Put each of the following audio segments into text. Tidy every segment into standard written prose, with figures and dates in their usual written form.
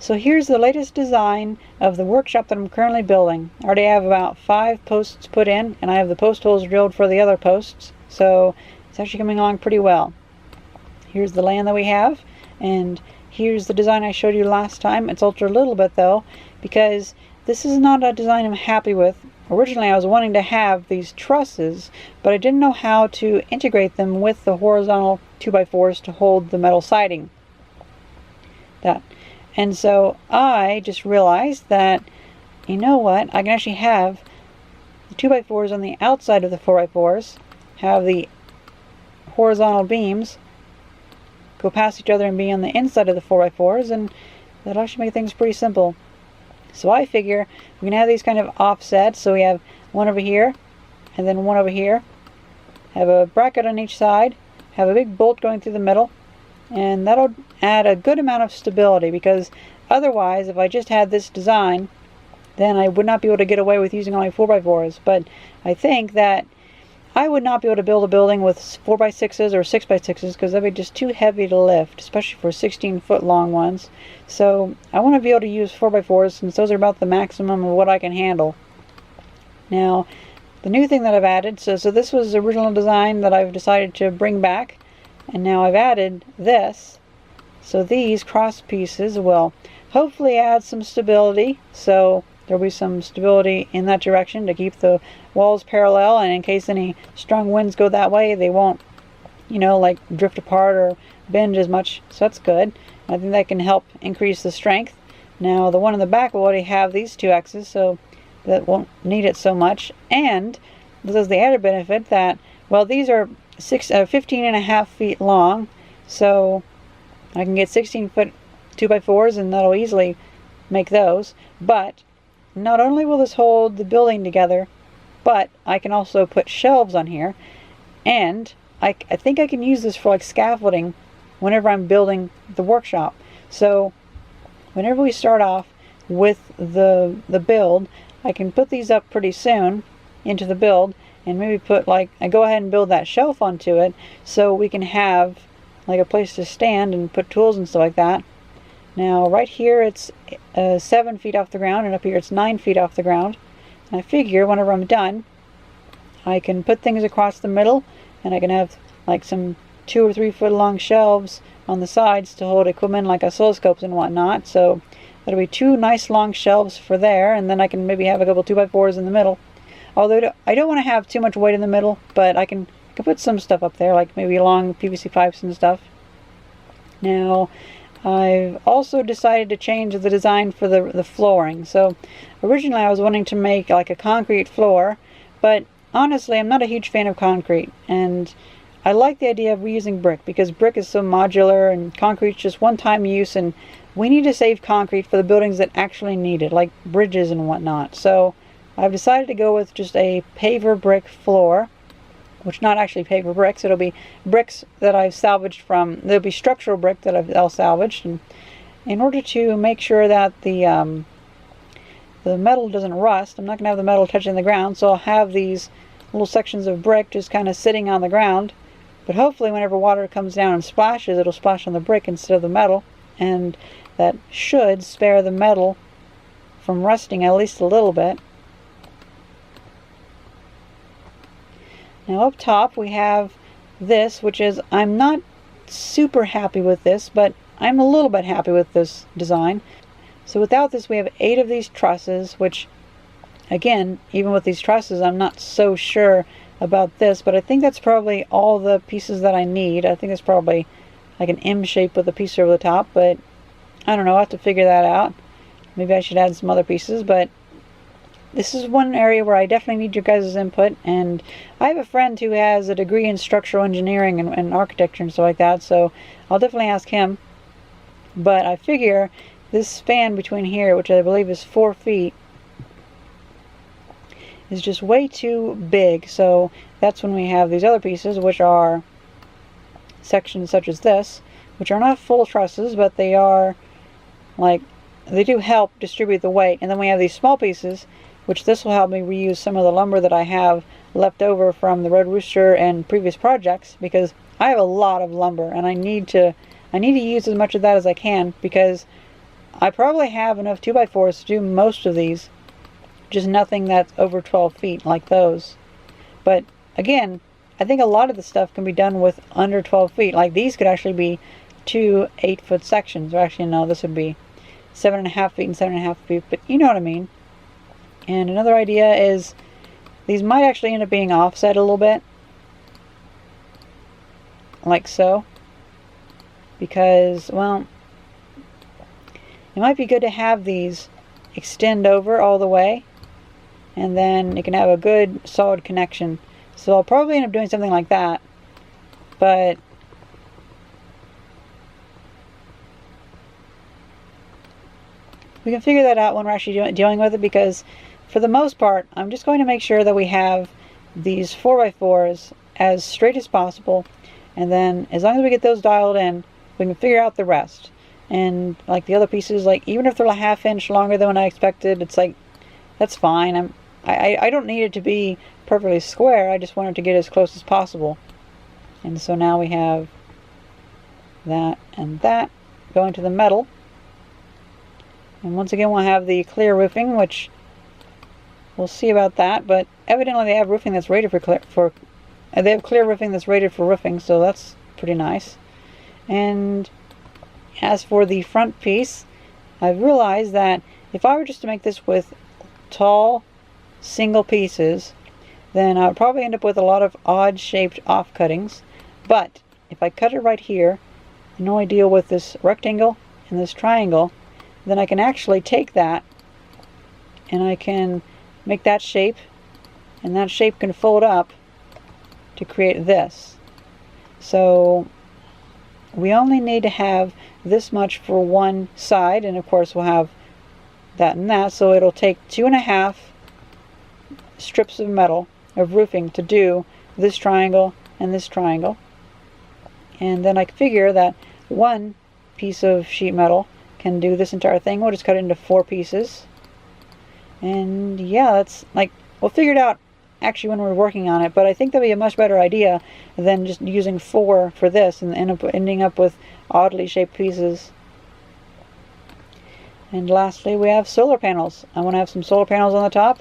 So here's the latest design of the workshop that I'm currently building. I already have about 5 posts put in, and I have the post holes drilled for the other posts, so it's actually coming along pretty well. Here's the land that we have, and here's the design I showed you last time. It's altered a little bit though, because this is not a design I'm happy with. Originally I was wanting to have these trusses, but I didn't know how to integrate them with the horizontal 2x4s to hold the metal siding. And so I just realized that, you know what, I can actually have the 2x4s on the outside of the 4x4s, have the horizontal beams go past each other and be on the inside of the 4x4s, and that'll actually make things pretty simple. So I figure we can have these kind of offsets, so we have one over here and then one over here, have a bracket on each side, have a big bolt going through the middle, and that'll add a good amount of stability, because otherwise if I just had this design, then I would not be able to get away with using only 4x4s. But I think that I would not be able to build a building with 4x6s or 6x6s, because that'd be just too heavy to lift, especially for 16-foot long ones. So I want to be able to use 4x4s, since those are about the maximum of what I can handle. Now, the new thing that I've added, so this was the original design that I've decided to bring back, and now I've added this. So these cross pieces will hopefully add some stability, so there'll be some stability in that direction to keep the walls parallel, and in case any strong winds go that way, they won't, you know, like drift apart or bend as much. So that's good. I think that can help increase the strength. Now the one in the back will already have these 2 X's, so that won't need it so much. And this is the added benefit that, well, these are 15.5 feet long, so I can get 16-foot 2x4s, and that'll easily make those. But not only will this hold the building together, but I can also put shelves on here, and I think I can use this for like scaffolding whenever I'm building the workshop. So whenever we start off with the build, I can put these up pretty soon into the build, and maybe put like, I go ahead and build that shelf onto it, so we can have like a place to stand and put tools and stuff like that. Now right here it's 7 feet off the ground, and up here it's 9 feet off the ground. And I figure whenever I'm done, I can put things across the middle, and I can have like some 2 or 3 foot long shelves on the sides to hold equipment like oscilloscopes and whatnot. So that'll be 2 nice long shelves for there, and then I can maybe have a couple 2x4s in the middle. Although I don't want to have too much weight in the middle, but I can put some stuff up there, like maybe long PVC pipes and stuff. Now I've also decided to change the design for the flooring. So originally I was wanting to make like a concrete floor, but honestly I'm not a huge fan of concrete, and I like the idea of reusing brick, because brick is so modular and concrete's just one-time use, and we need to save concrete for the buildings that actually need it, like bridges and whatnot. So I've decided to go with just a paver brick floor, which not actually paver bricks. It'll be bricks that I've salvaged from, there'll be structural brick that I've salvaged, and in order to make sure that the metal doesn't rust, I'm not going to have the metal touching the ground, so I'll have these little sections of brick just kind of sitting on the ground. But hopefully whenever water comes down and splashes, it'll splash on the brick instead of the metal, and that should spare the metal from rusting at least a little bit. Now up top we have this, which is, I'm not super happy with this, but I'm a little bit happy with this design. So without this we have 8 of these trusses, which again, even with these trusses I'm not so sure about this, but I think that's probably all the pieces that I need. I think it's probably like an M shape with a piece over the top, but I don't know, I'll have to figure that out. Maybe I should add some other pieces, but this is one area where I definitely need your guys' input, and I have a friend who has a degree in structural engineering and architecture and stuff like that, so I'll definitely ask him. But I figure this span between here, which I believe is 4 feet, is just way too big. So that's when we have these other pieces, which are sections such as this, which are not full trusses, but they are like, they do help distribute the weight. And then we have these small pieces, which this will help me reuse some of the lumber that I have left over from the Red Rooster and previous projects, because I have a lot of lumber and I need to use as much of that as I can, because I probably have enough 2x4s to do most of these, just nothing that's over 12 feet like those. But again, I think a lot of the stuff can be done with under 12 feet. Like these could actually be 2 8-foot sections. Or actually, no, this would be 7.5 feet and 7.5 feet, but you know what I mean. And another idea is these might actually end up being offset a little bit, like so, because, well, it might be good to have these extend over all the way, and then it can have a good solid connection. So I'll probably end up doing something like that, but we can figure that out when we're actually dealing with it, because for the most part, I'm just going to make sure that we have these 4x4s as straight as possible, and then as long as we get those dialed in, we can figure out the rest. And like the other pieces, like even if they're a ½ inch longer than what I expected, it's like, that's fine. I don't need it to be perfectly square, I just want it to get as close as possible. And so now we have that and that going to the metal. And once again, we'll have the clear roofing, which we'll see about that. But evidently, they have roofing that's rated for they have clear roofing that's rated for roofing, so that's pretty nice. And as for the front piece, I've realized that if I were just to make this with tall, single pieces, then I would probably end up with a lot of odd-shaped off-cuttings. But if I cut it right here and only deal with this rectangle and this triangle, then I can actually take that and I can make that shape, and that shape can fold up to create this. So we only need to have this much for one side, and of course we'll have that and that, so it'll take 2.5 strips of metal of roofing to do this triangle and this triangle. And then I figure that one piece of sheet metal can do this entire thing. We'll just cut it into 4 pieces. And yeah, that's like, we'll figure it out actually when we're working on it, but I think that'd be a much better idea than just using 4 for this and ending up with oddly shaped pieces. And lastly, we have solar panels. I want to have some solar panels on the top.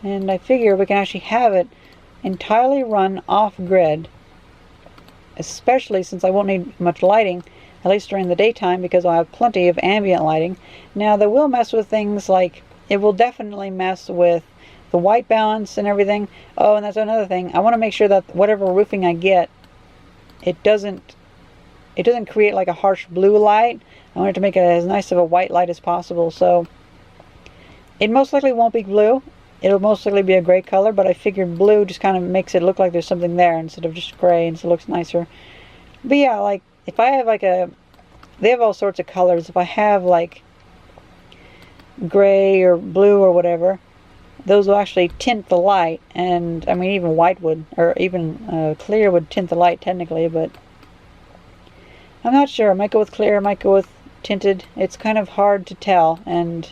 And I figure we can actually have it entirely run off-grid, especially since I won't need much lighting, at least during the daytime, because I'll have plenty of ambient lighting. Now, they will mess with things like, it will definitely mess with the white balance and everything. Oh, and that's another thing. I want to make sure that whatever roofing I get, it doesn't create like a harsh blue light. I want it to make it as nice of a white light as possible. So it most likely won't be blue. It'll most likely be a gray color, but I figured blue just kind of makes it look like there's something there instead of just gray, and so it looks nicer. But yeah, like if I have like they have all sorts of colors. If I have like gray or blue or whatever, those will actually tint the light. And I mean, even white would, or even clear would tint the light technically, but I'm not sure. I might go with clear, I might go with tinted. It's kind of hard to tell, and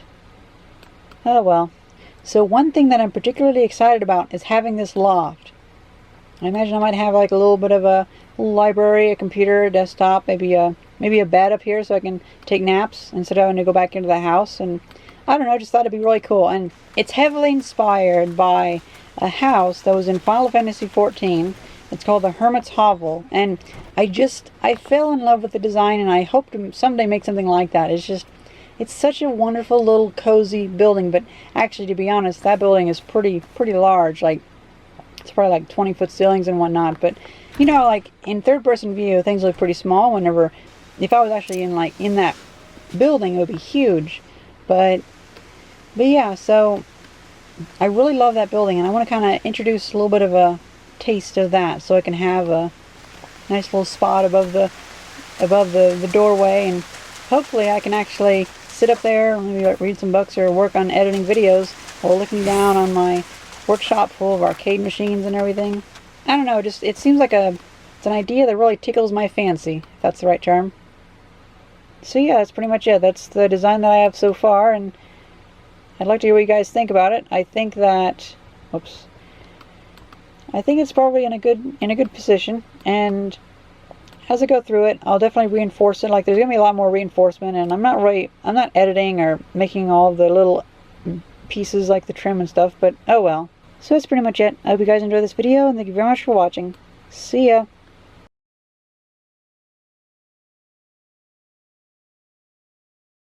oh well. So one thing that I'm particularly excited about is having this loft. I imagine I might have like a little bit of a little library, a computer, a desktop, maybe a bed up here so I can take naps instead of having to go back into the house. And I don't know, I just thought it'd be really cool. And it's heavily inspired by a house that was in Final Fantasy XIV. It's called the Hermit's Hovel. And I fell in love with the design, and I hope to someday make something like that. It's such a wonderful little cozy building. But actually, to be honest, that building is pretty large. Like, it's probably like 20-foot ceilings and whatnot. But you know, like in third-person view, things look pretty small. Whenever, if I was actually in that building, it would be huge. But yeah, so I really love that building, and I want to kind of introduce a little bit of a taste of that, so I can have a nice little spot above the doorway, and hopefully I can actually sit up there, maybe like read some books or work on editing videos while looking down on my workshop full of arcade machines and everything. I don't know, just it seems like it's an idea that really tickles my fancy, if that's the right term. So yeah, that's pretty much it. That's the design that I have so far, and I'd like to hear what you guys think about it. I think that, I think it's probably in a good position, and as I go through it, I'll definitely reinforce it. Like, there's gonna be a lot more reinforcement, and I'm not editing or making all the little pieces like the trim and stuff, but oh well. So that's pretty much it. I hope you guys enjoyed this video, and thank you very much for watching. See ya!